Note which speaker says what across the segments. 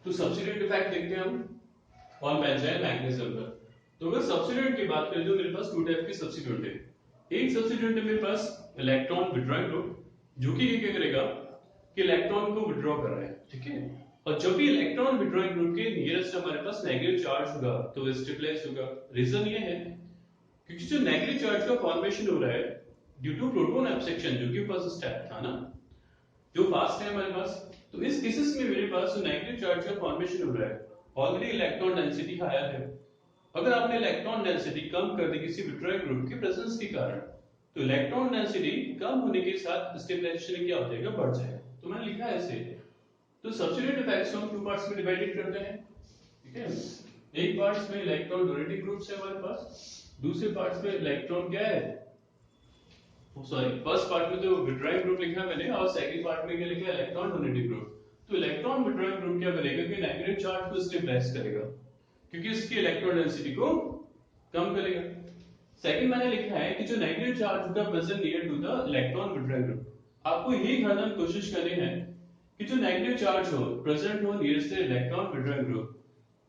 Speaker 1: तो substitute effect देखते हैं हम ऑन बेंजीन मैग्नीशियम पर। तो अगर सब्स्टिट्यूट की बात करें तो मेरे पास टू टाइप के सब्स्टिट्यूट है। एक सब्स्टिट्यूट है मेरे पास इलेक्ट्रॉन विड्रॉइंग ग्रुप, जो कि क्या करेगा कि इलेक्ट्रॉन को विड्रॉ कर रहा है, ठीक है। और जब भी इलेक्ट्रॉन विड्रॉइंग ग्रुप के नियरेस्ट हमारे पास नेगेटिव चार्ज होगा तो वो स्टेबलाइज होगा। रीजन ये है क्योंकि जो नेगेटिव चार्ज का फॉर्मेशन हो रहा है ड्यू टू प्रोटॉन एब्सेक्शन, जो कि फर्स्ट स्टेप था ना, जो फास्ट है हमारे पास। तो इस केसेस में मेरे पास जो नेगेटिव चार्ज का फॉर्मेशन हो रहा है, ऑलरेडी इलेक्ट्रॉन डेंसिटी हायर है। अगर आपने इलेक्ट्रॉन डेंसिटी कम कर दी किसी विड्रॉइंग ग्रुप के प्रेजेंस के कारण, तो इलेक्ट्रॉन डेंसिटी कम होने के साथ स्टेबलाइजेशन क्या हो जाएगा, बढ़ जाएगा। तो मैंने लिखा है ऐसे। तो सब्स्टिट्यूट इफेक्ट्स को हम टू पार्ट्स में डिवाइडेड करते हैं, ठीक है। एक पार्ट्स में इलेक्ट्रॉन डोनेटिंग ग्रुप्स है हमारे पास, दूसरे पार्ट्स में इलेक्ट्रॉन क्या है, सॉरी फर्स्ट पार्ट में तो विड्रॉइंग ग्रुप लिखा है मैंने, और सेकंड पार्ट में क्या लिखा है, इलेक्ट्रॉन डोनेटिंग ग्रुप। तो इलेक्ट्रॉन विड्रॉइंग ग्रुप क्या करेगा कि नेगेटिव चार्ज को स्टेबलाइज करेगा, क्योंकि इसकी इलेक्ट्रॉन डेंसिटी को कम करेगा। सेकंड मैंने लिखा है कि जो नेगेटिव चार्ज होता है present near to the electron withdrawing group. आपको यही हरदम कोशिश करनी है कि जो नेगेटिव चार्ज हो प्रेजेंट हो नियरेस्ट इलेक्ट्रॉन विड्रॉइंग ग्रुप,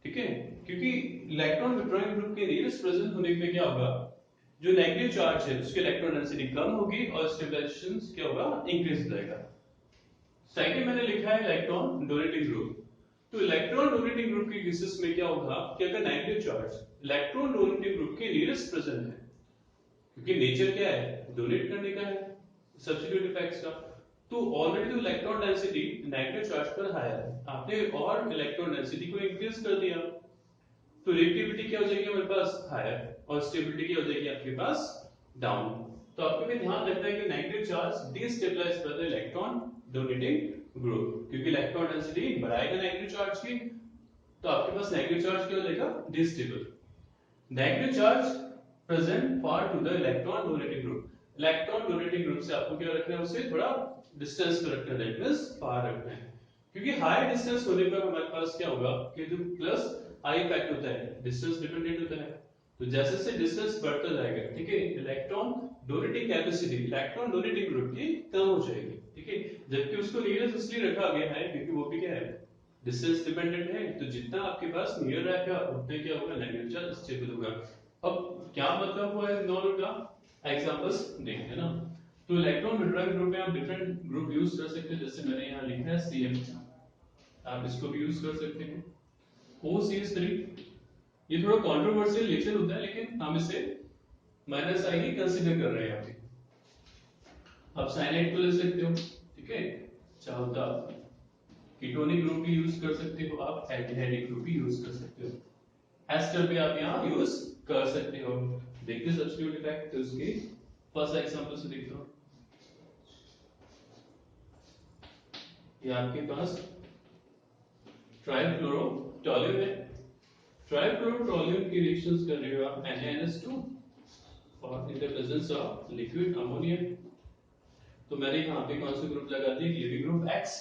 Speaker 1: ठीक है। क्योंकि इलेक्ट्रॉन विड्रॉइंग ग्रुप के नियरेस्ट प्रेजेंट होने पे क्या होगा, जो नेगेटिव चार्ज है उसकी इलेक्ट्रॉन डेंसिटी कम होगी और स्टेबलाइजेशन क्या होगा, इंक्रीज हो जाएगा। सेकंड मैंने लिखा है इलेक्ट्रॉन डोनेटिंग ग्रुप। तो इलेक्ट्रॉन डोनेटिंग ग्रुप के केसेस में क्या होगा कि अगर negative charge electron donating group के नियरेस्ट प्रेजेंट है, क्योंकि नेचर क्या है, डोनेट करने का है सब्स्टिट्यूट इफेक्ट्स का, तो ऑलरेडी तो इलेक्ट्रॉन डेंसिटी नेगेटिव चार्ज पर हायर है, आपने और इलेक्ट्रॉन डेंसिटी को इंक्रीज कर दिया, तो रिएक्टिविटी क्या हो जाएगी हमारे पास, हायर, और स्टेबिलिटी क्या हो जाएगी आपके पास, डाउन। तो आपको भी ध्यान रखना है कि negative charge destabilize by the electron donating group, क्योंकि इलेक्ट्रॉन डेंसिटी बढ़ाएगा नेगेटिव चार्ज की, तो आपके पास नेगेटिव चार्ज क्या हो जाएगा, डिस्टेबल। Negative charge present far to the electron donating group. Electron donating group से आपको क्या रखना है, उससे थोड़ा डिस्टेंस पे रखना है, दैट मींस फार रखना है। क्योंकि हाई डिस्टेंस होने पर हमारे पास क्या होगा कि जो प्लस आई इफेक्ट होता है, डिस्टेंस डिपेंडेंट होता है। तो जैसे जैसे डिस्टेंस बढ़ता जाएगा, ठीक है, electron donating capacity electron donating group की कम हो जाएगी, ठीक है। जबकि उसको नियरेस्ट इसलिए रखा गया है क्योंकि वो भी क्या है, डिस्टेंस डिपेंडेंट है। तो जितना आपके पास नियर रहेगा उतने क्या होगा, नेगेटिव चार्ज स्टेबल होगा। अब क्या मतलब हुआ है दोनों का, एग्जांपल्स देखते हैं ना। तो इलेक्ट्रॉन विड्रॉइंग ग्रुप में आप डिफरेंट ग्रुप यूज कर सकते हैं, जैसे मैंने यहाँ लिखा है CF, आप इसको भी यूज कर सकते हैं। OCH3, ये थोड़ा कंट्रोवर्शियल नेचर होता है लेकिन हम इसे माइनस आई ही कंसीडर कर रहे हैं यहाँ पे। आप साइनाइड को ले सकते हो, ठीक है, चाहो तो आप कीटोनिक ग्रुप भी यूज कर सकते हो, आप एल्डिहाइड ग्रुप भी यूज कर सकते हो, एस्टर भी आप यहाँ यूज कर सकते हो। देखिए सब्स्टिट्यूट इफेक्ट, तो उसके फर्स्ट एग्जांपल से देखते हो। ये आपके पास ट्राइफ्लोरोटोल्यून है, ट्राइफ्लोरोटोल्यून की रिएक्शंस कर रहे हो आप NaNH2 और in the presence of liquid ammonia. तो मैंने यहाँ पे कौन सा ग्रुप लगा दिया, लिविंग ग्रुप X।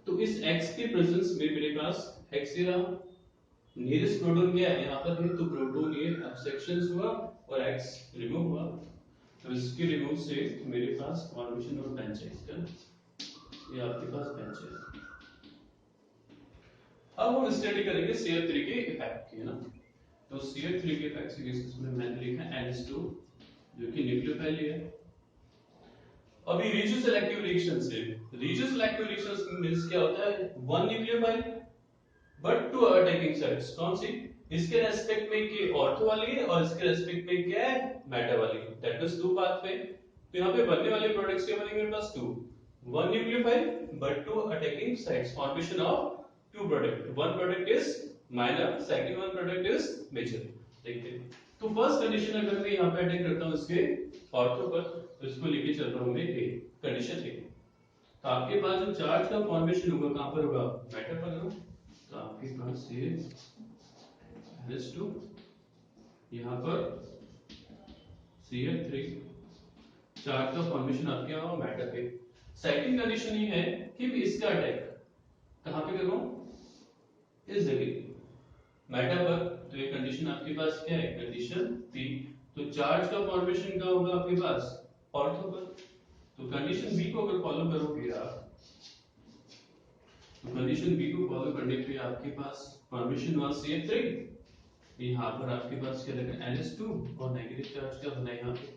Speaker 1: तो इस X के प्रेजेंस में मेरे पास X ही रहा, नियरेस्ट प्रोटॉन क्या है यहाँ पर है, तो प्रोटॉन ये एब्सेक्शन हुआ और X रिमूव हुआ। तो इसके रिमूव से मेरे पास फॉर्मेशन ऑफ बेंजीन का, ये आपके पास बेंजीन। अब हम स्टडी करेंगे CH3 के इफेक्ट की, है ना। तो CH3 के इफेक्ट्स के केसेस में मैंने लिखा है NH2, जो कि न्यूक्लियोफाइल है। अभी रीजो सेलेक्टिव रिएक्शन से, रीजो सेलेक्टिव रिएक्शन मींस क्या होता है, one nucleophile but two attacking sites, कौन सी, इसके रेस्पेक्ट में कि ऑर्थो वाली है और इसके रेस्पेक्ट में क्या है, मेटा वाली, दैट इज टू पाथवे। तो यहाँ पे बनने वाले प्रोडक्ट्स क्या बनेंगे मेरे पास, two, one nucleophile but two attacking sites, formation of two product, one product is minor, second one product is major. देखते हैं। तो फर्स्ट कंडीशन अगर मैं यहाँ पे अटैक करता हूँ इसके ऑर्थो पर, तो इसको लेके चल रहा हूँ मैं ए, कंडीशन ए। तो आपके पास जो चार्ज का फॉर्मेशन होगा कहां पर होगा, मेटल पर होगा। तो आपके पास ये NH2, यहाँ पर CH3, चार्ज का फॉर्मेशन आपके यहाँ मेटल पे। सेकंड कंडीशन ये है कि मैं इसका अटैक कहां पे कर रहा हूं, इस जगह मेटल पर। तो ये कंडीशन आपके पास क्या है, कंडीशन बी। तो चार्ज का फॉर्मेशन कहां होगा आपके पास, ऑर्थो पर। तो कंडीशन बी को अगर फॉलो करोगे आप, तो कंडीशन बी को फॉलो करने पे आपके पास फॉर्मेशन हुआ CH3। यहाँ पर आपके पास क्या लगा NH2 और नेगेटिव चार्ज क्या बना यहाँ पे।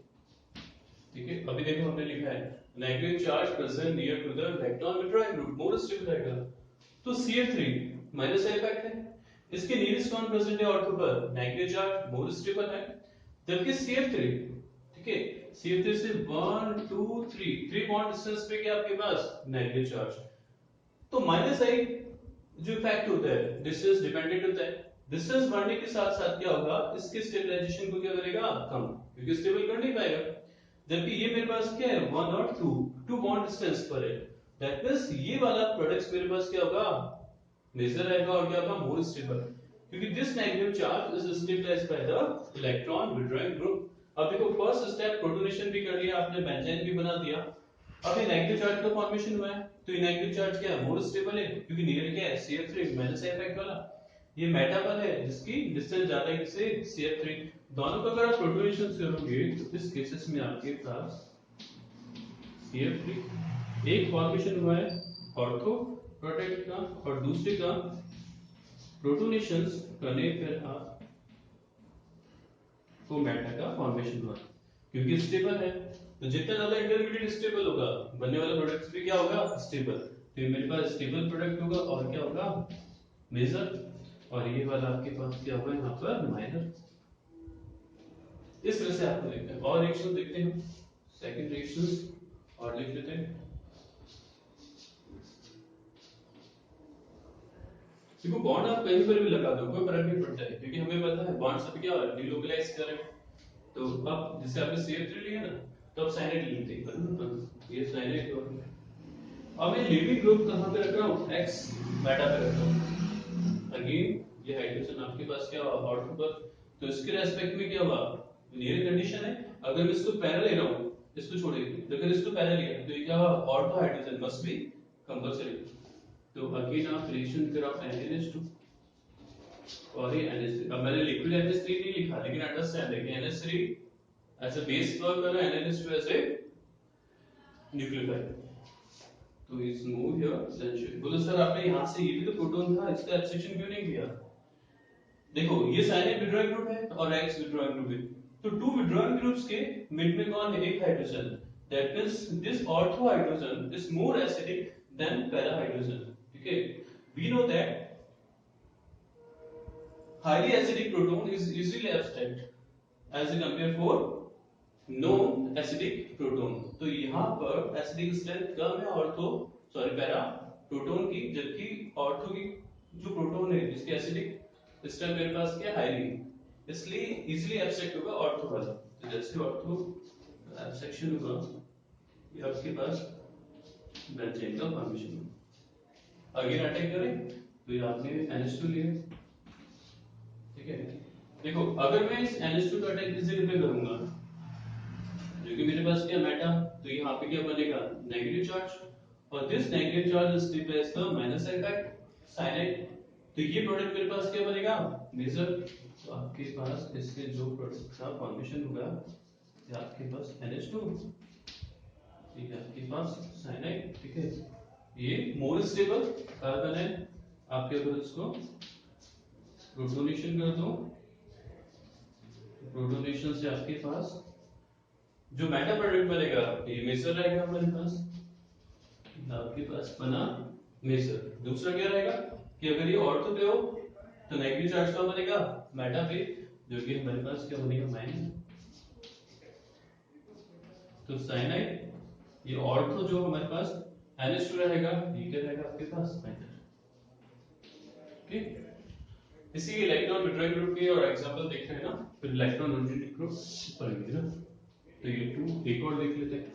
Speaker 1: ठीक है, अभी देखो हमने लिखा है negative charge present near to the electron withdrawing group, more stable रहेगा। तो CH3 माइनस इफेक्ट है, इसके नियरेस्ट कौन प्रेजेंट है ऑर्थो पर, नेगेटिव चार्ज, मोर स्टेबल है। जबकि CH3, ठीक है, CH3 से 1 2 3 बॉन्ड डिस्टेंस पे क्या आपके पास नेगेटिव चार्ज। तो माइनस आई जो इफेक्ट होता है डिस्टेंस डिपेंडेंट होता है, डिस्टेंस बढ़ने के साथ साथ क्या होगा, इसके स्टेबलाइजेशन को क्या करेगा कम, क्योंकि स्टेबल कर नहीं पाएगा। जबकि ये मेरे पास क्या है 1 और 2 बॉन्ड डिस्टेंस पर है, दैट मींस ये वाला प्रोडक्ट्स मेरे पास क्या होगा मेजर रहेगा और क्या होगा मोर स्टेबल, क्योंकि this negative charge is stabilised by the electron withdrawing group. अब देखो फर्स्ट स्टेप प्रोटोनेशन भी कर लिया आपने, बेंजीन भी बना दिया। अब ये नेगेटिव चार्ज का फॉर्मेशन हुआ है, तो ये नेगेटिव चार्ज क्या है मोर स्टेबल है, क्योंकि नियर क्या है CH3 माइनस इफेक्ट वाला। ये मेटाबल है जिसकी डिस्टेंस ज्यादा है किससे CH3। दोनों का अगर आप प्रोटोनेशन करोगे तो इस केसेस में आपके पास CH3 एक फॉर्मेशन हुआ है ऑर्थो प्रोडक्ट का और दूसरे का प्रोटोनेशन करने पर आपको मेटा का फॉर्मेशन हुआ, क्योंकि स्टेबल है। तो जितना ज्यादा इंटरमीडिएट स्टेबल होगा बनने वाला प्रोडक्ट भी क्या होगा स्टेबल। तो ये मेरे पास स्टेबल प्रोडक्ट होगा और क्या होगा मेजर, और ये वाला आपके पास क्या होगा यहाँ पर माइनर। इस तरह से आपको देखते हैं और रिएक्शन देखते हैं, सेकंड रिएक्शन और लिख लेते हैं। देखो बॉन्ड आप कहीं पर भी लगा दो कोई फर्क नहीं पड़ता है, क्योंकि हमें पता है बॉन्ड सब क्या डिलोकलाइज कर रहे हैं। तो अब जैसे आपने CH3 लिया ना, तो अब साइनाइड लेते हैं, ये साइनाइड हो गया। अब मैं लिविंग ग्रुप कहां पे रख रहा हूं x मेटा पे रख रहा हूं। अगेन ये हाइड्रोजन आपके पास क्या हुआ ऑर्थो पर, तो इसके रेस्पेक्ट में क्या हुआ नियर कंडीशन है। अगर मैं इसको पैरा ले रहा हूं इसको छोड़ के, अगर इसको पैरा लिया तो ये क्या हुआ ortho hydrogen must be compulsory. तो अगेन आप रिलेशन फिर आप NH2 और ये NH3। अब मैंने लिक्विड NH3 नहीं लिखा, लेकिन अंडरस्टैंड है कि NH3 as a base work कर रहा है, NH2 एज ए न्यूक्लियोफाइल। तो इज मूव हियर देन बोलो सर आपने यहां से ये भी तो प्रोटॉन था, इसका एब्स्ट्रैक्शन क्यों नहीं किया। देखो ये साइनाइड विड्रॉइंग ग्रुप है और X विड्रॉइंग ग्रुप है, तो टू विड्रॉइंग ग्रुप्स के मिड में कौन है एक hydrogen, that means this ortho hydrogen is more acidic than para hydrogen. ठीक है, we know that highly acidic proton is easily abstract as compared for non acidic proton. तो यहाँ पर एसिडिक स्ट्रेंथ कम है ऑर्थो सॉरी पैरा प्रोटॉन की, जबकि ortho की जो प्रोटॉन है जिसकी एसिडिक स्ट्रेंथ मेरे पास क्या हाईली, इसलिए इजीली एब्स्ट्रैक्ट होगा ऑर्थो वाला। तो जैसे ऑर्थो एब्स्ट्रैक्शन होगा ये आपके पास बेंजीन का फॉर्मेशन होगा। अगेन अटैक करें तो ये आपने NH2 लिया, ठीक है। देखो अगर मैं इस NH2 का अटैक किस जगह पे करूंगा, जो कि मेरे पास क्या मेटा, तो यहाँ पे क्या बनेगा नेगेटिव चार्ज, और this negative charge is replace the minus effect cyanide. तो ये प्रोडक्ट मेरे पास क्या बनेगा मेजर। तो आपके पास इससे जो प्रोडक्ट का फॉर्मेशन होगा ये आपके पास NH2, ठीक है, आपके पास साइनाइड, ठीक है। ये मोर स्टेबल कार्बन है, आपके ऊपर इसको प्रोटोनेशन कर दो, प्रोटोनेशन से आपके पास जो मेटा प्रोडक्ट बनेगा ये मेजर रहेगा हमारे पास, आपके पास बना मेजर। दूसरा क्या रहेगा कि अगर ये ऑर्थो पे हो तो नेगेटिव चार्ज का बनेगा मेटा पे, जो कि हमारे पास क्या बनेगा माइनस। तो साइनाइड ये ऑर्थो जो हमारे पास NH2 रहेगा, ये क्या रहेगा आपके पास माइनस। ठीक, इसी इलेक्ट्रॉन विड्रॉइंग ग्रुप के और एग्जांपल देख रहे हैं ना, फिर इलेक्ट्रॉन डोनेटिंग ग्रुप पढ़ेंगे ना। तो ये 2 एक और देख लेते हैं,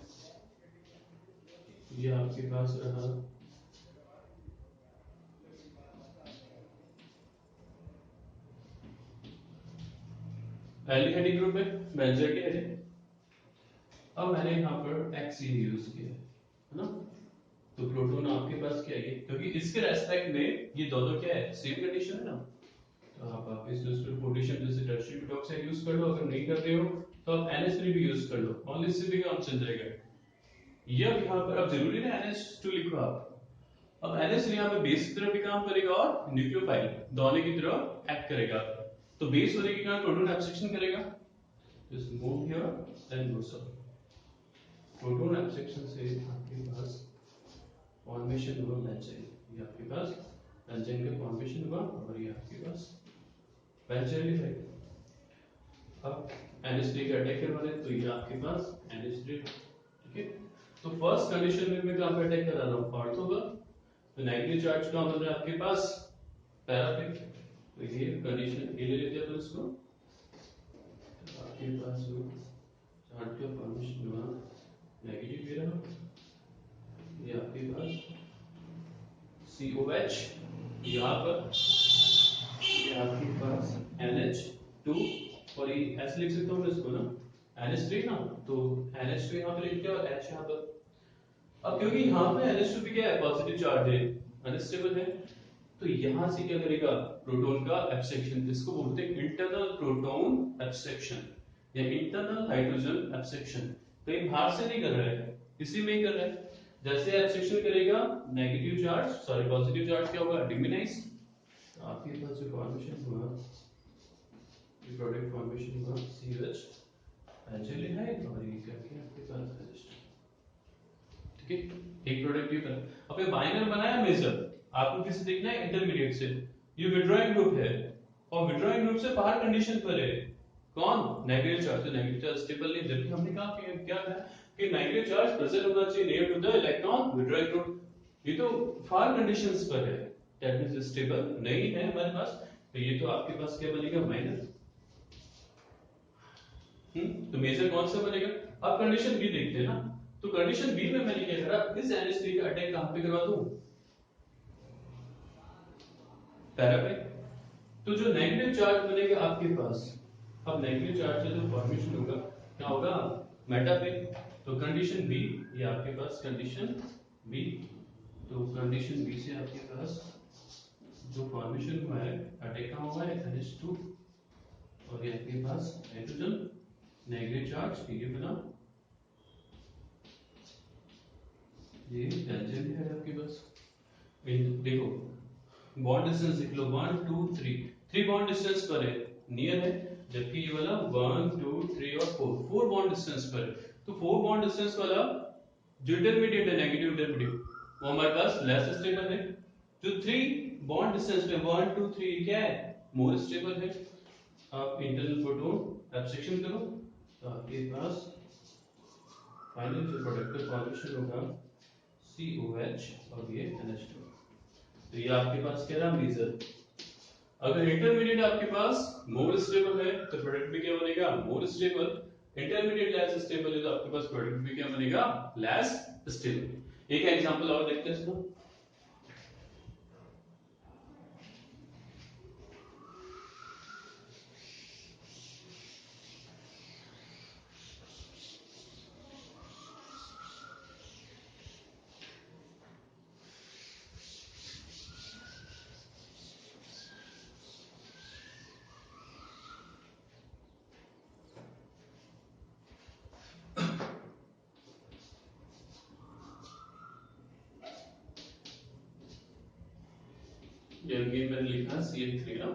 Speaker 1: ये आपके पास रहा एल्डिहाइड ग्रुप है बेंजीन के है। अब मैंने यहाँ पर HCl यूज किया है ना, तो प्रोटॉन आपके पास क्या है, क्योंकि इसके रेस्पेक्ट में ये दोनों क्या है सेम कंडीशन है ना। तो आप इस पोटेशियम जैसे टर्शियरी ऑक्साइड यूज कर लो, अगर नहीं कर रहे हो तो आप NH3 भी यूज कर लो, ओनली इससे भी काम चल जाएगा। ये अब यहाँ पर अब जरूरी ना NH2 लिखो आप, अब NH3 यहाँ पे बेस की तरह भी काम करेगा और न्यूक्लियोफाइल दोनों की तरह एक्ट करेगा। तो बेस होने के कारण प्रोटॉन एब्स्ट्रक्शन करेगा, just move here then goes up। Proton abstraction से आपके पास फॉर्मेशन हुआ बेंजीन, ये आपके पास बेंजीन का फॉर्मेशन हुआ और ये आपके पास बेंजीन है। अब NH3 का अटैक करवा रहे तो ये आपके पास NH3, ठीक है। तो फर्स्ट कंडीशन में मैं कहां पे अटैक करा रहा हूं, ऑर्थो का, तो नेगेटिव चार्ज कहां बन रहा है आपके पास, पैरा पे। तो ये कंडीशन ए ले लेते हैं अपन इसको, तो आपके पास जो चार्ज का फॉर्मेशन हुआ नेगेटिव पे रहा, ये आपके पास COH, यहाँ पर ये आपके पास NH2, और ये ऐसे लिख सकता हूँ मैं इसको ना NH3 ना, तो NH2 यहाँ पे लिख दिया और H यहाँ पर। अब क्योंकि यहाँ पे NH2 भी क्या है, पॉजिटिव चार्ज है, अनस्टेबल है, तो यहाँ से क्या करेगा प्रोटॉन का एब्स्ट्रक्शन, इसको बोलते हैं इंटरनल प्रोटॉन एब्स्ट्रक्शन या इंटरनल हाइड्रोजन एब्स्ट्रक्शन। कहीं बाहर से नहीं कर रहा है, इसी में ही कर रहा है। जैसे एब्स्ट्रक्शन करेगा negative charge, sorry positive charge क्या होगा, डिमिनाइज। तो आपके पास जो फॉर्मेशन हुआ, ये प्रोडक्ट फॉर्मेशन हुआ CH एल्डिहाइड और ये क्या किया आपके पास रेजिस्टर, ठीक है। एक प्रोडक्ट ये बना, अब ये बाइनर बनाया मेजर, आपको किसे देखना है, इंटरमीडिएट से। ये विड्रॉइंग ग्रुप है और विड्रॉइंग ग्रुप से बाहर कंडीशन पर है कौन, नेगेटिव चार्ज। तो नेगेटिव चार्ज स्टेबल नहीं, जबकि हमने कहा कि क्या है कि नेगेटिव चार्ज प्रेजेंट होना चाहिए near to the electron withdrawing group, ये तो फार कंडीशंस पर है, दैट मींस स्टेबल नहीं है हमारे पास। तो ये तो आपके पास क्या बनेगा, माइनर। तो मेजर कौन सा बनेगा। अब कंडीशन बी देखते हैं ना, तो कंडीशन बी में मैंने क्या करा, इस NH3 का अटैक कहां पे करवा दूं, पैरा पे। तो जो नेगेटिव चार्ज बनेगा आपके पास, अब नेगेटिव चार्ज का जो फॉर्मेशन होगा क्या होगा, मेटा पे। तो कंडीशन बी, ये आपके पास कंडीशन बी, तो कंडीशन बी से आपके पास जो फॉर्मेशन हुआ है, अटैक कहां हुआ है, NH2, और ये आपके पास हाइड्रोजन नेगेटिव चार्ज ये बना, ये बेंजीन है आपके पास। देखो बॉन्ड डिस्टेंस देख लो, 1 2 3, 3 बॉन्ड डिस्टेंस पर है, नियर है, जबकि ये वाला 1 2 3 और 4 बॉन्ड डिस्टेंस पर है। तो 4 बॉन्ड डिस्टेंस वाला जो इंटरमीडिएट है, नेगेटिव इंटरमीडिएट, वो हमारे पास लेस स्टेबल है। जो 3 बॉन्ड डिस्टेंस पे 1 2 3 क्या है, मोर स्टेबल है। आप इंटरनल प्रोटॉन एब्स्ट्रक्शन करो, तो आपके पास फाइनल जो प्रोडक्ट का फॉर्मेशन होगा COH और ये NH2। तो ये आपके पास क्या रहा, मेजर। अगर इंटरमीडिएट आपके पास मोर स्टेबल है तो प्रोडक्ट भी क्या बनेगा, more stable. Intermediate less stable है तो आपके पास प्रोडक्ट भी क्या बनेगा, लेस स्टेबल। एक एग्जांपल और देखते हैं इसको। ये अगेन मैंने लिखा CH3 ना,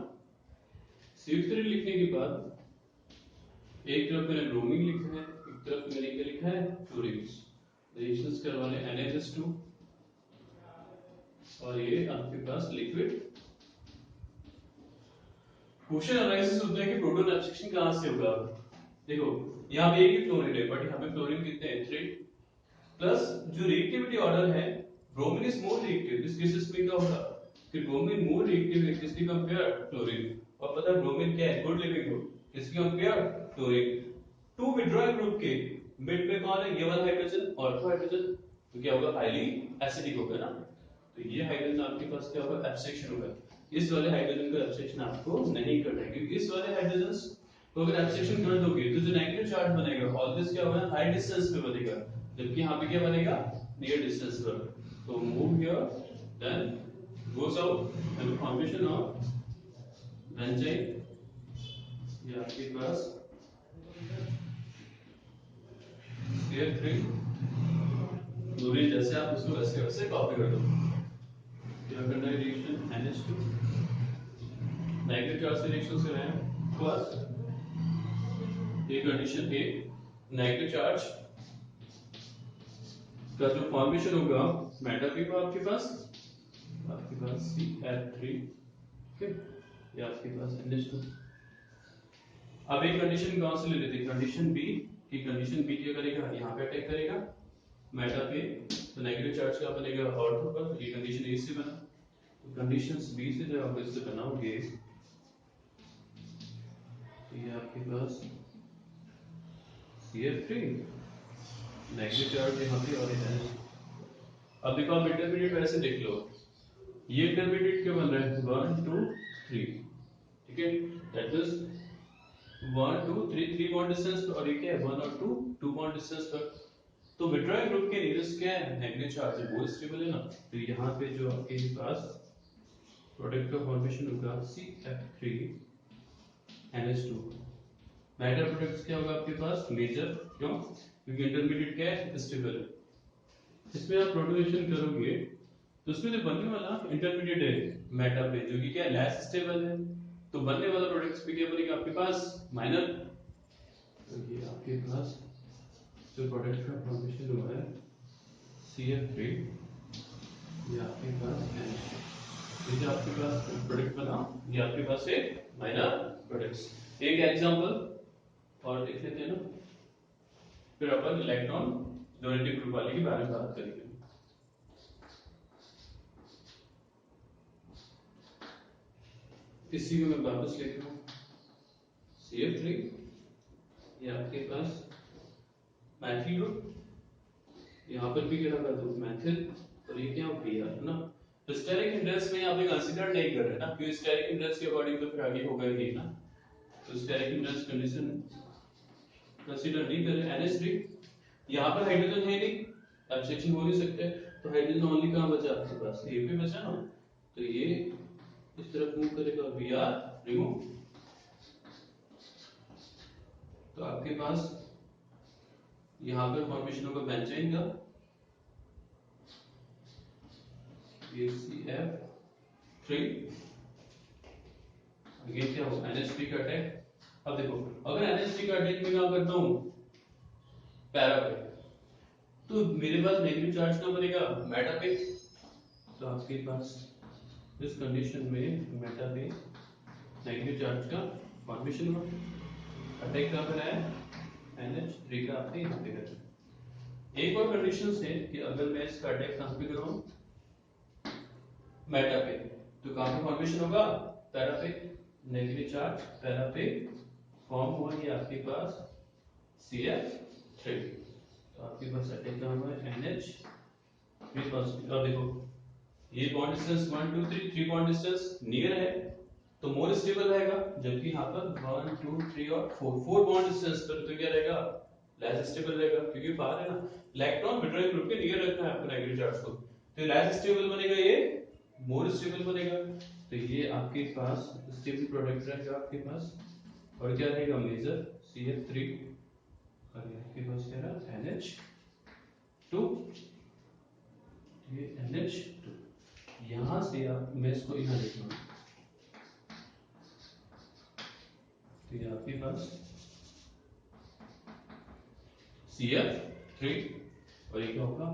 Speaker 1: CH3 लिखने के बाद एक तरफ मैंने ब्रोमीन लिखा है, एक तरफ मैंने क्या लिखा है, फ्लोरीन। रिएक्शंस करवाने NH2 और ये आपके पास लिक्विड। क्वेश्चन एनालिसिस होता है कि प्रोटॉन एब्स्ट्रक्शन कहां से होगा। देखो यहां पे एक ही फ्लोरीन है, बट यहां पे फ्लोरीन कितने हैं, 3, प्लस जो रिएक्टिविटी ऑर्डर है, ब्रोमीन इज मोर रिएक्टिव। इस केसेस में क्या होगा कि ब्रोमीन मोर रिएक्टिव है किसके कंपेयर, फ्लोरीन। और पता है ब्रोमीन क्या है, गुड लिविंग ग्रुप, किसके compare, fluorine. Two withdrawing group के मिड में कौन है, ये वाला हाइड्रोजन, ऑर्थो हाइड्रोजन, तो क्या होगा, हाईली एसिडिक होगा ना। तो ये हाइड्रोजन आपके पास क्या होगा, एब्स्ट्रक्शन होगा। इस वाले हाइड्रोजन का एब्स्ट्रक्शन आपको नहीं करना है, क्योंकि इस वाले हाइड्रोजन को अगर एब्स्ट्रक्शन कर दोगे तो जो नेगेटिव चार्ज बनेगा ऑलवेज क्या होगा, हाई डिस्टेंस पे बनेगा, जबकि यहाँ पे क्या बनेगा, नियर डिस्टेंस पर। तो move here then goes out and formation of benzene, ये आपके पास CH3 क्लोरीन, जैसे आप उसको वैसे वैसे कॉपी कर दो। क्या करना है रिएक्शन NH2 नेगेटिव चार्ज से रिएक्शन से रहे हैं प्लस ये कंडीशन ए नेगेटिव चार्ज का जो फॉर्मेशन होगा मेटल भी होगा आपके पास CF3 ठीक है ये आपके पास NH2। अब एक कंडीशन कौन सी ले लेते हैं कंडीशन बी की कंडीशन बी क्या करेगा यहाँ पे अटैक करेगा मेटल पे तो नेगेटिव चार्ज का बनेगा ऑर्थो पर ये कंडीशन ए से बना तो कंडीशंस बी से जब आप इससे बनाओगे तो ये आपके पास CF3 नेगेटिव चार्ज यहाँ पे और इधर। अब देखो आप इंटरमीडिएट वैसे देख लो ये इंटरमीडिएट क्या बन रहा है 1 2 3 ठीक है दैट इज 1 2 3 3 बॉन्ड डिस्टेंस पर और ये क्या है 1 और 2 2 बॉन्ड डिस्टेंस पर तो विट्राइल ग्रुप के नियरेस्ट क्या है नेगेटिव चार्ज है वो स्टेबल है ना तो यहाँ पे जो आपके पास प्रोडक्ट का फॉर्मेशन होगा CF3 NH2 मेटल प्रोडक्ट्स क्या होगा आपके पास मेजर क्यों क्योंकि इंटरमीडिएट क्या है स्टेबल है इसमें आप प्रोटोनेशन करोगे तो उसमें जो बनने वाला इंटरमीडिएट है मेटल पे जो कि क्या लेस स्टेबल है तो बनने वाला प्रोडक्ट्स पे क्या बनेगा आपके पास माइनर तो ये आपके पास जो प्रोडक्ट का फॉर्मेशन हुआ है CF3 ये आपके पास ये जो आपके पास प्रोडक्ट बना ये आपके पास है माइनर प्रोडक्ट्स। एक एग्जांपल और देख लेते हैं ना फिर अपन इलेक्ट्रॉन डोनेटिव ग्रुप वाले के बारे में बात करेंगे। इसी को मैं वापस लिख रहा हूँ CF3 ये आपके पास मैथिल ग्रुप यहाँ पर भी क्या कर दो मैथिल और ये क्या Br है ना तो स्टेरिक हिंड्रेंस में यहाँ पे कंसीडर नहीं कर रहे ना क्योंकि स्टेरिक हिंड्रेंस के अकॉर्डिंग तो फिर आगे होगा ही ना तो स्टेरिक हिंड्रेंस कंडीशन कंसीडर नहीं कर रहे NH3 यहाँ पर हाइड्रोजन है नहीं एब्सेक्शन हो नहीं सकते तो हाइड्रोजन ओनली कहाँ बचा आपके पास ये भी बचा ना तो ये इस तरफ मूव करेगा Br रिमूव तो आपके पास यहाँ पर फॉर्मेशन होगा बेंजीन का CF3 आगे क्या होगा NH3 का अटैक। अब देखो अगर NH3 का अटैक मैं क्या करता हूँ पैरा पे तो मेरे पास नेगेटिव चार्ज का बनेगा मेटा पे तो आपके पास इस कंडीशन में मेटा पे नेगेटिव चार्ज का फॉर्मेशन हुआ अटैक कहाँ पर आया NH3 का आपने यहाँ पे कर एक और कंडीशन है कि अगर मैं इसका अटैक कहाँ पे कराऊं मेटा पे तो कहाँ पे फॉर्मेशन होगा पैरा पे नेगेटिव चार्ज पैरा पे फॉर्म हुआ ये आपके पास CF3 तो आपके पास अटैक कहाँ हुआ है NH3 पॉजिटिव। अब देखो ये bond distance 1 2 3 3 bond distance near है तो मोर स्टेबल रहेगा जबकि यहाँ पर 1 2 3 और 4 बॉन्ड डिस्टेंस पर तो क्या रहेगा लेस स्टेबल रहेगा क्योंकि बाहर है ना इलेक्ट्रॉन विड्रॉइंग ग्रुप के नियर रखना है आपको नेगेटिव चार्ज को तो लेस स्टेबल बनेगा ये मोर स्टेबल बनेगा तो ये आपके पास स्टेबल प्रोडक्ट रहेगा आपके पास और क्या रहेगा मेजर CF3 और ये आपके पास क्या रहा NH2 ये NH2 यहां से आप मैं इसको यहां लिख लूं तो ये आपके पास CF3 और ये क्या होगा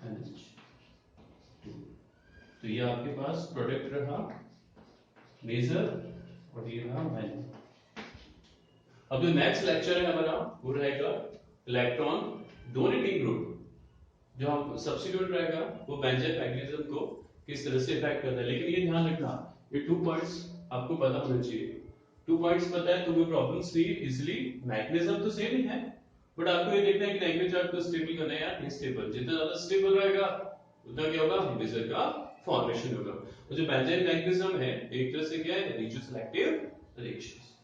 Speaker 1: NH2 तो ये आपके पास प्रोडक्ट रहा मेजर और ये रहा माइनर। अब जो नेक्स्ट लेक्चर है हमारा वो रहेगा इलेक्ट्रॉन डोनेटिंग ग्रुप जो हम सब्स्टिट्यूट रहेगा वो बेंजीन मैग्नीशियम को किस तरह से इफेक्ट करता है लेकिन ये ध्यान रखना ये 2 पॉइंट्स आपको पता होना चाहिए 2 पॉइंट्स पता है तो कोई प्रॉब्लम्स नहीं इजीली मैग्नीशियम तो सेम ही है बट आपको ये देखना है कि नेगेटिव चार्ज को स्टेबल करना है या अनस्टेबल जितना ज्यादा स्टेबल रहेगा उतना क्या होगा मेजर का फॉर्मेशन होगा और जो बेंजीन मैग्नीशियम है एक तरह से क्या है रिएक्शन सिलेक्टिव रिएक्शंस